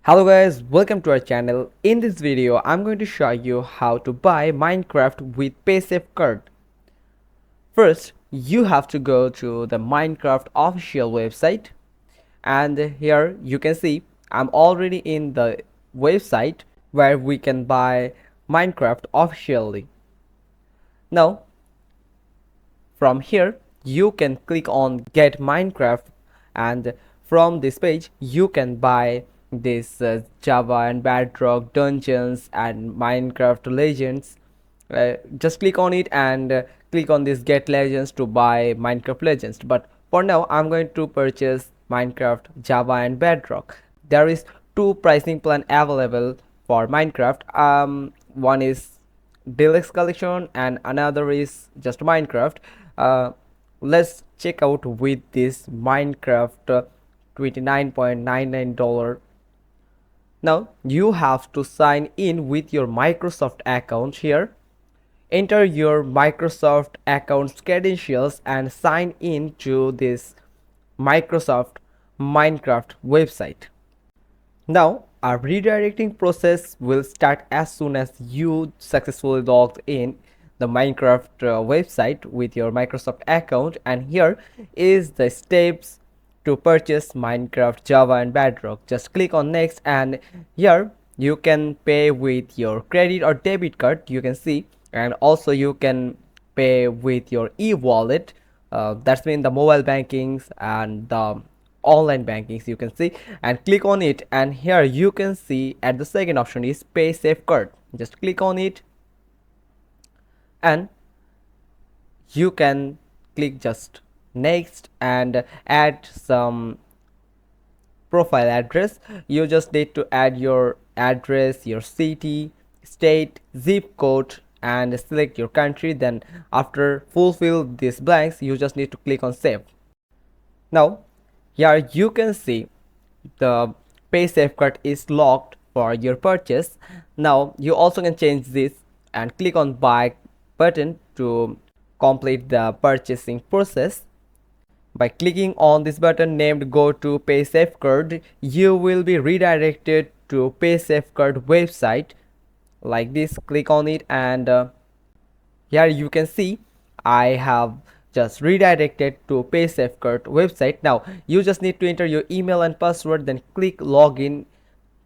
Hello guys, welcome to our channel. In this video, I'm going to show you how to buy Minecraft with Paysafecard. First, you have to go to the Minecraft official website, and here you can see I'm already in the website where we can buy Minecraft officially. Now, from here, you can click on Get Minecraft, and from this page, you can buy this Java and Bedrock Dungeons and Minecraft Legends. Just click on it and click on this Get Legends to buy Minecraft Legends. But for now, I'm going to purchase Minecraft Java and Bedrock. There is two pricing plan available for Minecraft. One is Deluxe Collection and another is just Minecraft. Let's check out with this Minecraft $29.99. Now you have to sign in with your Microsoft account here. Enter your Microsoft account credentials and sign in to this Microsoft Minecraft website. Now our redirecting process will start as soon as you successfully logged in the Minecraft website with your Microsoft account, and here is the steps to purchase Minecraft Java and Bedrock. Just click on next, and here you can pay with your credit or debit card, you can see, and also you can pay with your e-wallet. That's mean the mobile bankings and the online bankings, you can see, and click on it, and here you can see at the second option is Paysafecard. Just click on it and you can click just next and add some profile address. You just need to add your address, your city, state, zip code, and select your country. Then after fulfill these blanks, you just need to click on save. Now here you can see the Paysafecard is locked for your purchase. Now you also can change this and click on buy button to complete the purchasing process. By clicking on this button named go to Paysafecard, you will be redirected to Paysafecard website like this. Click on it, and here you can see I have just redirected to Paysafecard website. Now you just need to enter your email and password, then click login.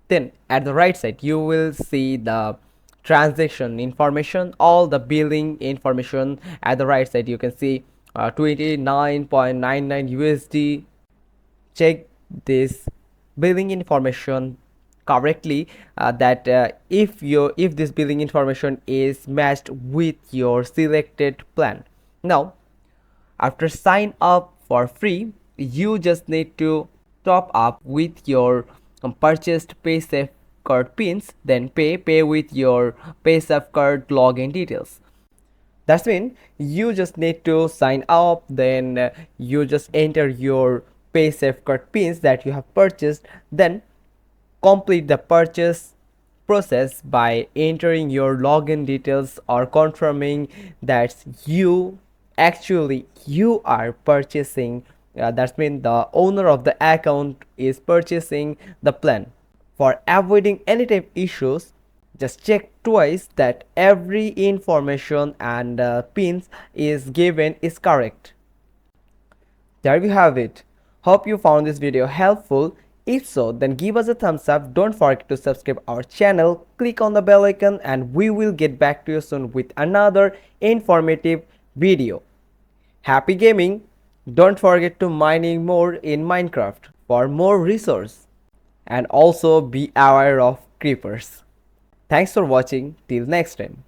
Then at the right side you will see the transaction information, all the billing information. At the right side you can see 29.99 USD. Check this billing information correctly, that if this billing information is matched with your selected plan. Now after sign up for free, you just need to top up with your purchased Paysafecard pins, then pay with your Paysafecard login details. That's mean you just need to sign up, then you just enter your Paysafecard pins that you have purchased, then complete the purchase process by entering your login details or confirming that you are purchasing. That means the owner of the account is purchasing the plan. For avoiding any type issues, just check twice that every information and pins is given is correct. There we have it. Hope you found this video helpful. If so, then give us a thumbs up. Don't forget to subscribe our channel, click on the bell icon, and we will get back to you soon with another informative video. Happy gaming! Don't forget to mining more in Minecraft for more resource, and also be aware of creepers. Thanks for watching. Till next time.